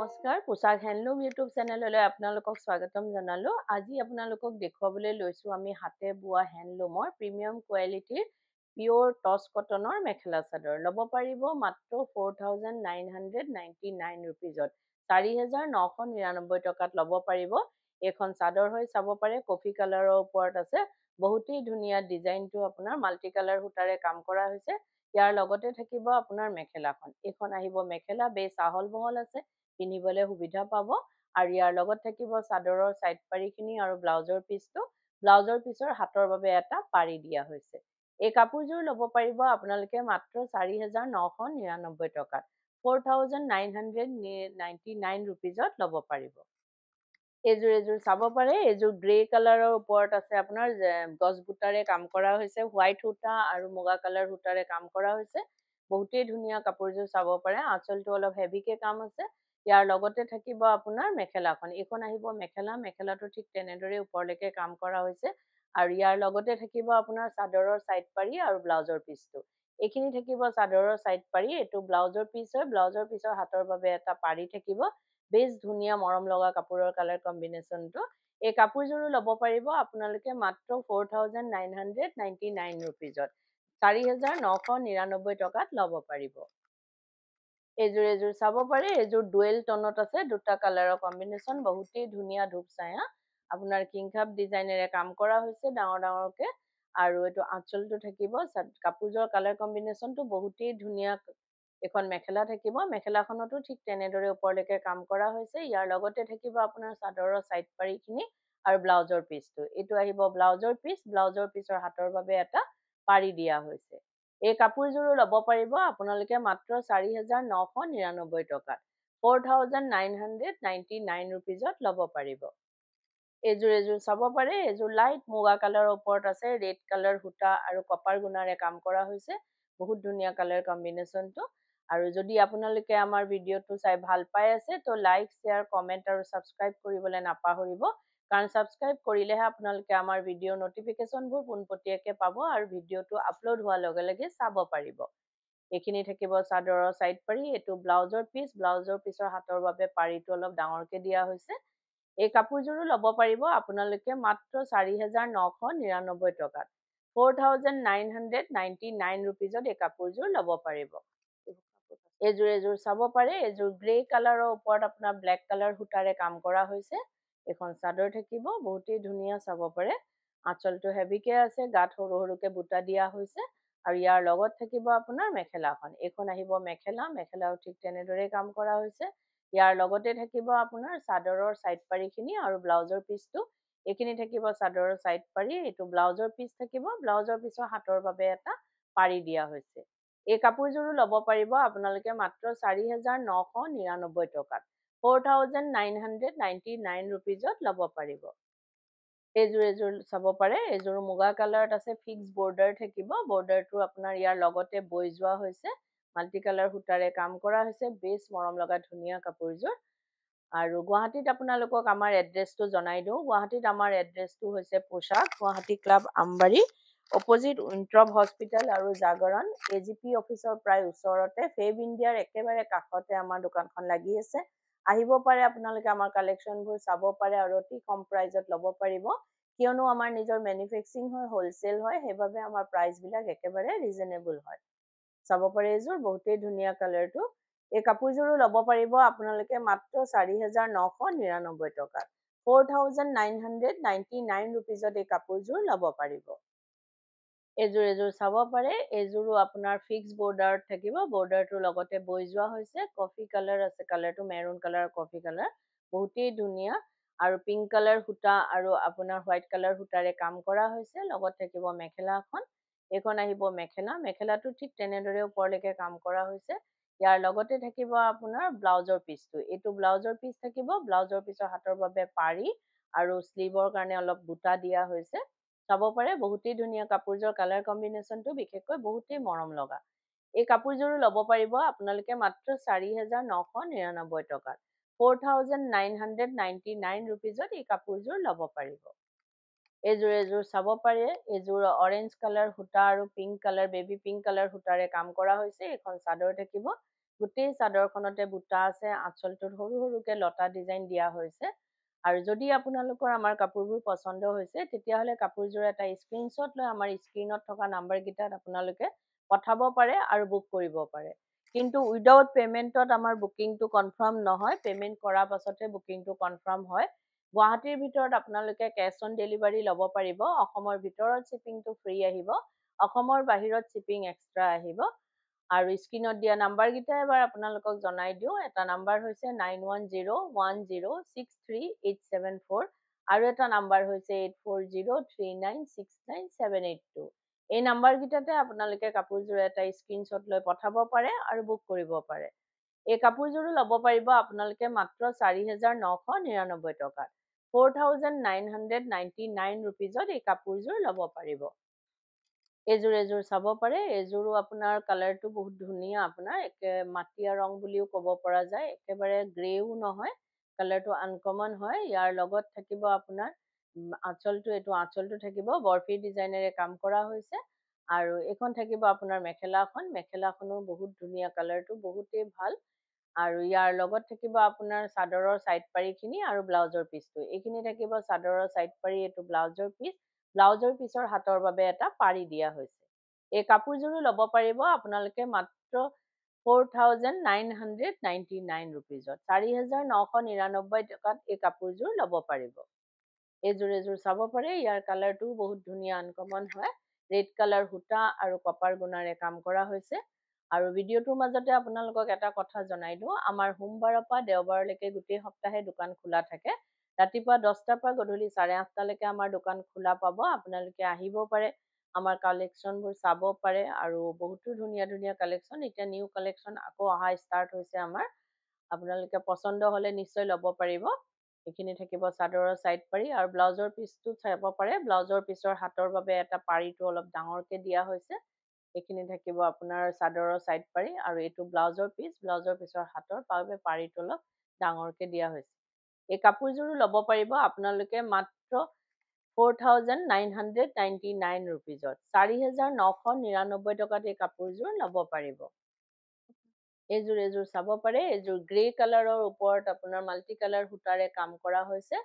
নমস্কাৰ পোশাক handloom YouTube চেনেললৈ আপোনালোকক স্বাগতম জনালো। আজি আপোনালোকক দেখুৱাবলৈ লৈছোঁ আমি হাতে বোৱা হেণ্ডলুমৰ প্ৰিমিয়াম কোৱালিটিৰ পিয়ৰ টচ কটনৰ মেখেলা চাদৰ। ল'ব পাৰিব মাত্ৰ 4,999 ৰুপিজত, 4,999 টকাত ল'ব পাৰিব। এইখন চাদৰ হৈ চাব পাৰে, কফি কালাৰৰ ওপৰত আছে। বহুতেই ধুনীয়া ডিজাইনটো আপোনাৰ মাল্টি কালাৰ সূতাৰে কাম কৰা হৈছে। ইয়াৰ লগতে থাকিব আপোনাৰ মেখেলাখন। এইখন আহিব মেখেলা, বেছ আহল বহল আছে, পিন্ধিবলৈ সুবিধা পাব। আৰু ইয়াৰ লগত থাকিব চাদৰৰ চাইড পাৰিখিনি আৰু ব্লাউজৰ পিচটো। ব্লাউজৰ পিচৰ হাতৰ বাবে এটা পাৰি দিয়া হৈছে। এই কাপোৰযোৰ ল'ব পাৰিব আপোনালোকে মাত্ৰ 4,999 টকাত, 4,999 ৰুপিজত ল'ব পাৰিব। এযোৰ চাব পাৰে। এযোৰ গ্ৰে কালাৰৰ ওপৰত আছে, আপোনাৰ গছ বুটাৰে কাম কৰা হৈছে, হোৱাইট সূতা আৰু মুগা কালাৰ সূতাৰে কাম কৰা হৈছে। বহুতেই ধুনীয়া কাপোৰযোৰ চাব পাৰে। আঁচলটো অলপ হেভিকে কাম আছে। ইয়াৰ লগতে থাকিব আপোনাৰ মেখেলাখন। এইখন আহিব মেখেলা, মেখেলাটো ঠিক তেনেদৰে ওপৰলৈকে কাম কৰা হৈছে। আৰু ইয়াৰ লগতে থাকিব আপোনাৰ চাদৰৰ চাইড পাৰি আৰু ব্লাউজৰ পিচটো। এইখিনি থাকিব চাদৰৰ চাইড পাৰি, এইটো ব্লাউজৰ পিচ হয়। ব্লাউজৰ পিচৰ হাতৰ বাবে এটা পাৰি থাকিব। বেছ ধুনীয়া মৰম লগা কাপোৰৰ কালাৰ কম্বিনেশ্যনটো। এই কাপোৰযোৰো ল'ব পাৰিব আপোনালোকে মাত্ৰ 4,999 ৰুপিজত, 4,999 টকাত ল'ব পাৰিব। এযোৰ চাব পাৰে। এযোৰ ডুৱেল টনত আছে, দুটা কালাৰৰ কম্বিনেশ্যন, বহুতেই ধুনীয়া ধূপচায়া। আপোনাৰ কিংখাব ডিজাইনেৰে কাম কৰা হৈছে ডাঙৰ ডাঙৰকে। আৰু এইটো আঁচলটো থাকিব, কাপোৰযোৰৰ কালাৰ কম্বিনেশ্যনটো বহুতেই ধুনীয়া। এখন মেখেলা থাকিব, মেখেলাখনতো ঠিক তেনেদৰে ওপৰলৈকে কাম কৰা হৈছে। ইয়াৰ লগতে থাকিব আপোনাৰ চাদৰৰ চাইড পাৰিখিনি আৰু ব্লাউজৰ পিচটো। এইটো আহিব ব্লাউজৰ পিচ, ব্লাউজৰ পিচৰ হাতৰ বাবে এটা পাৰি দিয়া হৈছে। এই কাপোৰযোৰো ল'ব পাৰিব আপোনালোকে মাত্ৰ 4,999 টকাত, 4,999 ৰুপিজত ল'ব পাৰিব। এযোৰ চাব পাৰে। এযোৰ লাইট মুগা কালাৰৰ ওপৰত আছে, ৰেড কালাৰ সূতা আৰু কপাৰ গুণাৰে কাম কৰা হৈছে। বহুত ধুনীয়া কালাৰ কম্বিনেশ্যনটো। আৰু যদি আপোনালোকে আমাৰ ভিডিঅ'টো চাই ভাল পাই আছে তো লাইক, শ্বেয়াৰ, কমেণ্ট আৰু ছাবস্ক্ৰাইব কৰিবলৈ নাপাহৰিব। কাৰণ ছাবস্ক্ৰাইব কৰিলেহে আপোনালোকে আমাৰ ভিডিঅ'ৰ নটিফিকেশ্যনবোৰ পোনপটীয়াকৈ পাব আৰু ভিডিঅ'টো আপলোড হোৱাৰ লগে লগে চাব পাৰিব। এইখিনি থাকিব চাদৰৰ চাইড পাৰি, এইটো ব্লাউজৰ পিচ, ব্লাউজৰ পিচৰ হাতৰ বাবে পাৰিটো অলপ ডাঙৰকে দিয়া হৈছে। এই কাপোৰযোৰো ল'ব পাৰিব আপোনালোকে মাত্ৰ 4,999 টকাত, 4,999 ৰুপিজত এই কাপোৰযোৰ ল'ব পাৰিব। এযোৰ চাব পাৰে। এযোৰ গ্ৰে কালাৰৰ ওপৰত আপোনাৰ ব্লেক কালাৰ সূতাৰে কাম কৰা হৈছে। এখন চাদৰ থাকিব, বহুতেই ধুনীয়া চাব পাৰে। আঁচলটো হেভিকে আছে, গাত সৰু সৰুকে বুটা দিয়া হৈছে। আৰু ইয়াৰ লগত থাকিব আপোনাৰ মেখেলাখন। এইখন আহিব মেখেলা, মেখেলাও ঠিক তেনেদৰে কাম কৰা হৈছে। ইয়াৰ লগতে থাকিব আপোনাৰ চাদৰৰ চাইড পাৰিখিনি আৰু ব্লাউজৰ পিচটো। এইখিনি থাকিব চাদৰৰ চাইড পাৰি, এইটো ব্লাউজৰ পিচ থাকিব। ব্লাউজৰ পিচৰ হাতৰ বাবে এটা পাৰি দিয়া হৈছে। এই কাপোৰযোৰো ল'ব পাৰিব আপোনালোকে মাত্ৰ 4,999 টকাত, 4,999 ৰুপিজত ল'ব পাৰিব। এযোৰ চাব পাৰে। এযোৰ মুগা কালাৰত আছে, ফিক্স বৰ্ডাৰ থাকিব। বৰ্ডাৰটো আপোনাৰ ইয়াৰ লগতে বৈ যোৱা হৈছে, মাল্টি কালাৰ সূতাৰে কাম কৰা হৈছে। বেছ মৰম লগা ধুনীয়া কাপোৰযোৰ। আৰু গুৱাহাটীত আপোনালোকক আমাৰ এড্ৰেছটো জনাই দিওঁ। গুৱাহাটীত আমাৰ এড্ৰেছটো হৈছে পোশাক, গুৱাহাটী ক্লাব আমবাৰী, অপজিট উইণ্ট্ৰপ হস্পিটেল আৰু জাগৰণ AGP অফিচৰ প্ৰায় ওচৰতে, ফেব ইণ্ডিয়াৰ একেবাৰে কাষতে আমাৰ দোকানখন লাগি আছে। আহিব পাৰে আপোনালোকে, আমাৰ কালেকশ্যনবোৰ চাব পাৰে আৰু অতি কম প্ৰাইজত ল'ব পাৰিব। কিয়নো আমাৰ নিজৰ মেনুফেকচাৰিং হয়, হোলচেল হয়, সেইবাবে আমাৰ প্ৰাইচবিলাক একেবাৰে ৰিজনেবল হয়। চাব পাৰে এযোৰ, বহুতেই ধুনীয়া কালাৰটো। এই কাপোৰযোৰো ল'ব পাৰিব আপোনালোকে মাত্ৰ 4,999 টকাত, 4,999 ৰুপিজত এই কাপোৰযোৰ ল'ব পাৰিব। এযোৰ চাব পাৰে। এযোৰো আপোনাৰ ফিক্স বৰ্ডাৰত থাকিব। বৰ্ডাৰটোৰ লগতে বৈ যোৱা হৈছে। কফি কালাৰ আছে, কালাৰটো মেৰুন কালাৰ, কফি কালাৰ, বহুতেই ধুনীয়া। আৰু পিংক কালাৰ সূতা আৰু আপোনাৰ হোৱাইট কালাৰ সূতাৰে কাম কৰা হৈছে। লগত থাকিব মেখেলাখন। এইখন আহিব মেখেলা, মেখেলাটো ঠিক তেনেদৰে ওপৰলৈকে কাম কৰা হৈছে। ইয়াৰ লগতে থাকিব আপোনাৰ ব্লাউজৰ পিচটো। এইটো ব্লাউজৰ পিচ থাকিব। ব্লাউজৰ পিচৰ হাতৰ বাবে পাৰি আৰু স্লিভৰ কাৰণে অলপ বুটা দিয়া হৈছে। চাব পাৰে, বহুতেই ধুনীয়া কাপোৰযোৰ কালাৰ কম্বিনেশ্যনটো বিশেষকৈ বহুতেই মৰম লগা। এই কাপোৰযোৰো ল'ব পাৰিব আপোনালোকে মাত্ৰ 4,999 টকাত, 4,999 ৰুপিজত এই কাপোৰযোৰ ল'ব পাৰিব। এযোৰ চাব পাৰে। এযোৰ অৰেঞ্জ কালাৰ সূতা আৰু pink colour, baby pink colour সূতাৰে কাম কৰা হৈছে। এখন চাদৰ থাকিব। গোটেই চাদৰখনতে বুটা আছে, আঁচলটোত সৰু সৰুকে লতা ডিজাইন দিয়া হৈছে। আৰু যদি আপোনালোকৰ আমাৰ কাপোৰবোৰ পচন্দ হৈছে তেতিয়াহ'লে কাপোৰযোৰ এটা স্ক্ৰীনশ্বট লৈ আমাৰ স্ক্ৰীনত থকা নাম্বাৰকেইটাত আপোনালোকে পঠাব পাৰে আৰু বুক কৰিব পাৰে। কিন্তু উইদাউট পে'মেণ্টত আমাৰ বুকিংটো কনফাৰ্ম নহয়, পে'মেণ্ট কৰাৰ পাছতহে বুকিংটো কনফাৰ্ম হয়। গুৱাহাটীৰ ভিতৰত আপোনালোকে কেছ অন ডেলিভাৰী ল'ব পাৰিব। অসমৰ ভিতৰত শ্বিপিংটো ফ্ৰী আহিব, অসমৰ বাহিৰত শ্বিপিং এক্সট্ৰা আহিব। আৰু স্ক্ৰীনত দিয়া নাম্বাৰকেইটা এবাৰ আপোনালোকক জনাই দিওঁ। এটা নাম্বাৰ হৈছে 9101063874 আৰু এটা নাম্বাৰ হৈছে 8403969782। এই নাম্বাৰকেইটাতে আপোনালোকে কাপোৰযোৰ এটা স্ক্ৰীনশ্বট লৈ পঠাব পাৰে আৰু বুক কৰিব পাৰে। এই কাপোৰযোৰো ল'ব পাৰিব আপোনালোকে মাত্ৰ 4999 টকাত। 4999 ৰুপিজত এই কাপোৰযোৰ ল'ব পাৰিব। এযোৰ চাব পাৰে। এযোৰো আপোনাৰ কালাৰটো বহুত ধুনীয়া, আপোনাৰ মাটিয়া ৰং বুলিও ক'ব পৰা যায়, একেবাৰে গ্ৰেও নহয়, কালাৰটো আনকমন হয়। ইয়াৰ লগত থাকিব আপোনাৰ এইটো আঁচলটো থাকিব বৰফি ডিজাইনেৰে কাম কৰা হৈছে। আৰু এইখন থাকিব আপোনাৰ মেখেলাখনো বহুত ধুনীয়া, কালাৰটো বহুতেই ভাল। আৰু ইয়াৰ লগত থাকিব আপোনাৰ চাদৰৰ চাইড পাৰিখিনি আৰু ব্লাউজৰ পিচটো। এইখিনি থাকিব চাদৰৰ চাইড পাৰি, এইটো ব্লাউজৰ পিচ। ব্লাউজৰ পিচৰ হাতৰ বাবে এটা পাৰি দিয়া হৈছে। এই কাপোৰযোৰো ল'ব পাৰিব আপোনালোকে মাত্ৰ 4999 ৰুপিজত। 4999 টকাত এই কাপোৰযোৰ ল'ব পাৰিব। এযোৰ চাব পাৰে। ইয়াৰ কালাৰটোও বহুত ধুনীয়া, আনকমন হয়। ৰেড কালাৰ সূতা আৰু কপাৰ গুণাৰে কাম কৰা হৈছে। আৰু ভিডিঅ'টোৰ মাজতে আপোনালোকক এটা কথা জনাই দিওঁ, আমাৰ সোমবাৰৰ পৰা দেওবাৰলৈকে গোটেই সপ্তাহে দোকান খোলা থাকে। ৰাতিপুৱা 10টাৰ পৰা গধূলি 8:30লৈকে আমাৰ দোকান খোলা পাব। আপোনালোকে আহিব পাৰে, আমাৰ কালেকশ্যনবোৰ চাব পাৰে। আৰু বহুতো ধুনীয়া ধুনীয়া কালেকশ্যন, এতিয়া নিউ কালেকশ্যন আকৌ অহা ষ্টাৰ্ট হৈছে আমাৰ। আপোনালোকে পচন্দ হ'লে নিশ্চয় ল'ব পাৰিব। এইখিনি থাকিব চাদৰৰ চাইড পাৰি আৰু ব্লাউজৰ পিচটো চাব পাৰে। ব্লাউজৰ পিচৰ হাতৰ বাবে এটা পাৰিটো অলপ ডাঙৰকে দিয়া হৈছে। এইখিনি থাকিব আপোনাৰ চাদৰৰ চাইড পাৰি আৰু এইটো ব্লাউজৰ পিচৰ হাতৰ বাবে পাৰিটো অলপ ডাঙৰকে দিয়া হৈছে। এই কাপোৰযোৰো ল'ব পাৰিব আপোনালোকে মাত্ৰ 4999 ৰুপিজত। 4999 টকাত এই কাপোৰযোৰ ল'ব পাৰিব। এযোৰ চাব পাৰে। এযোৰ গ্ৰে কালাৰৰ ওপৰত আপোনাৰ মাল্টি কালাৰ সূতাৰে কাম কৰা হৈছে।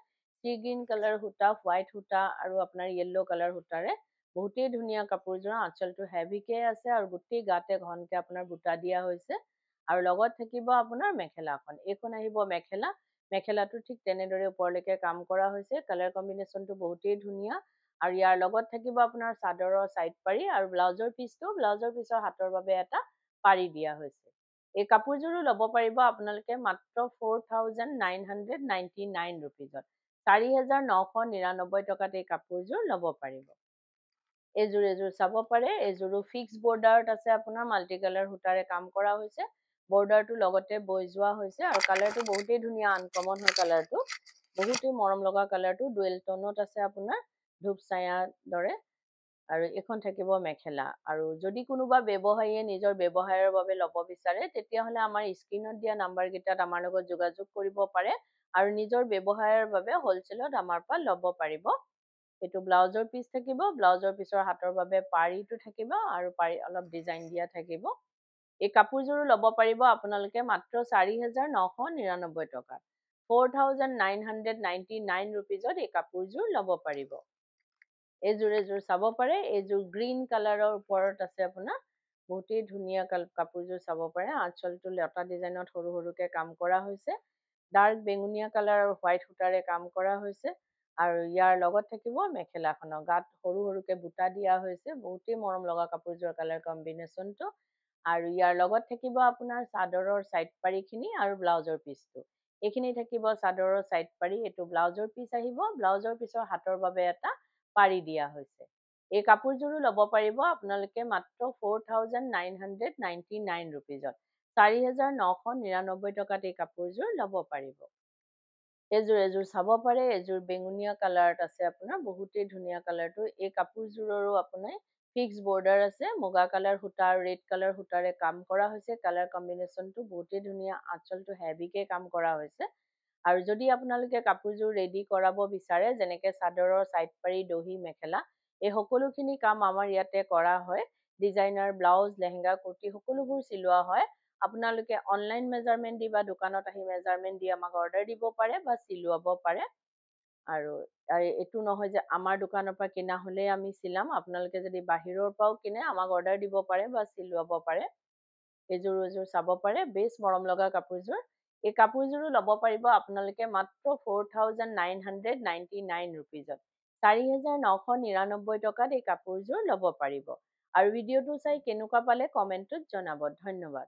চি গ্ৰীণ কালাৰ সূতা, হোৱাইট সূতা আৰু আপোনাৰ য়েল্লো কালাৰ সূতাৰে বহুতেই ধুনীয়া কাপোৰযোৰ। আঁচলটো হেভিকে আছে আৰু গোটেই গাতে ঘনকে আপোনাৰ বুটা দিয়া হৈছে। আৰু লগত থাকিব আপোনাৰ মেখেলাখন। এইখন আহিব মেখেলা। মেখেলাটো ঠিক তেনেদৰে ওপৰলৈকে কাম কৰা হৈছে। কালাৰ কম্বিনেশ্যনটো বহুতেই ধুনীয়া। আৰু ইয়াৰ লগত থাকিব আপোনাৰ চাদৰৰ চাইড পাৰি আৰু ব্লাউজৰ পিচৰ হাতৰ বাবে এটা পাৰি দিয়া হৈছে। এই কাপোৰযোৰো ল'ব পাৰিব আপোনালোকে মাত্ৰ 4999 ৰুপিজত। 4999 টকাত এই কাপোৰযোৰ ল'ব পাৰিব। এযোৰ চাব পাৰে। এযোৰো ফিক্স বৰ্ডাৰত আছে, আপোনাৰ মাল্টি কালাৰ সূতাৰে কাম কৰা হৈছে। বৰ্ডাৰটো লগতে বৈ যোৱা হৈছে আৰু কালাৰটো বহুতেই ধুনীয়া, আনকমন হয় কালাৰটো। বহুতেই মৰম লগা কালাৰটো, ডুৱেল টোনত আছে আপোনাৰ, ধূপ ছায়াৰ দৰে। আৰু এইখন থাকিব মেখেলা। আৰু যদি কোনোবা ব্যৱসায়ীয়ে নিজৰ ব্যৱসায়ৰ বাবে ল'ব বিচাৰে তেতিয়াহ'লে আমাৰ স্ক্ৰীনত দিয়া নাম্বাৰকেইটাত আমাৰ লগত যোগাযোগ কৰিব পাৰে আৰু নিজৰ ব্যৱসায়ৰ বাবে হ'লচেলত আমাৰ পৰা ল'ব পাৰিব। এইটো ব্লাউজৰ পিচ থাকিব, ব্লাউজৰ পিচৰ হাতৰ বাবে পাৰিটো থাকিব আৰু পাৰি অলপ ডিজাইন দিয়া থাকিব। এই কাপোৰযোৰো ল'ব পাৰিব আপোনালোকে মাত্ৰ 4999 টকাত। 4999 ৰুপিজত এই কাপোৰযোৰ ল'ব পাৰিব। এযোৰ চাব পাৰে। এযোৰ গ্ৰীণ কালাৰৰ ওপৰত আছে আপোনাৰ। বহুতেই ধুনীয়া কাপোৰযোৰ চাব পাৰে। আঁচলটো লতা ডিজাইনত সৰু সৰুকে কাম কৰা হৈছে। ডাৰ্ক বেঙুনীয়া কালাৰ আৰু হোৱাইট সূতাৰে কাম কৰা হৈছে। আৰু ইয়াৰ লগত থাকিব মেখেলাখনৰ গাত সৰু সৰুকে বুটা দিয়া হৈছে। বহুতেই মৰম লগা কাপোৰযোৰৰ কালাৰ কম্বিনেশ্যনটো। আৰু ইয়াৰ লগত থাকিব আপোনাৰ চাদৰৰ চাইড পাৰিখিনি আৰু ব্লাউজৰ পিচটো। এইখিনি থাকিব চাদৰৰ চাইড পাৰি, এইটো ব্লাউজৰ পিচ আহিব। ব্লাউজৰ পিচৰ হাতৰ বাবে এটা পাৰি দিয়া হৈছে। এই কাপোৰযোৰো ল'ব পাৰিব আপোনালোকে মাত্ৰ 4999 ৰুপিজত। 4999 টকাত এই কাপোৰযোৰ ল'ব পাৰিব। এযোৰ চাব পাৰে। এযোৰ বেঙুনীয়া কালাৰত আছে আপোনাৰ, বহুতেই ধুনীয়া কালাৰটো। এই কাপোৰযোৰৰো আপোনাৰ ফিক্স বৰ্ডাৰ আছে। মুগা কালাৰ সূতা আৰু ৰেড কালাৰ সূতাৰে কাম কৰা হৈছে। কালাৰ কম্বিনেশ্যনটো বহুতেই ধুনীয়া, আঁচলটো হেভিকে কাম কৰা হৈছে। আৰু যদি আপোনালোকে কাপোৰযোৰ ৰেডি কৰাব বিচাৰে, যেনেকে চাদৰৰ চাইড পাৰি, দহি, মেখেলা, এই সকলোখিনি কাম আমাৰ ইয়াতে কৰা হয়। ডিজাইনাৰ ব্লাউজ, লেহেংগা, কুৰ্তি সকলোবোৰ চিলোৱা হয়। আপোনালোকে অনলাইন মেজাৰমেণ্ট দি বা দোকানত আহি মেজাৰমেণ্ট দি আমাক অৰ্ডাৰ দিব পাৰে বা চিলোৱাব পাৰে। আৰু এইটো নহয় যে আমাৰ দোকানৰ পৰা কিনা হ'লেই আমি চিলাম। আপোনালোকে যদি বাহিৰৰ পৰাও কিনে আমাক অৰ্ডাৰ দিব পাৰে বা চিলোৱাব পাৰে। এইযোৰ চাব পাৰে, বেছ মৰম লগা কাপোৰযোৰ। এই কাপোৰযোৰো ল'ব পাৰিব আপোনালোকে মাত্ৰ 4,999 ৰুপিজত। 4,999 টকাত এই কাপোৰযোৰ ল'ব পাৰিব। আৰু ভিডিঅ'টো চাই কেনেকুৱা পালে কমেণ্টত জনাব। ধন্যবাদ।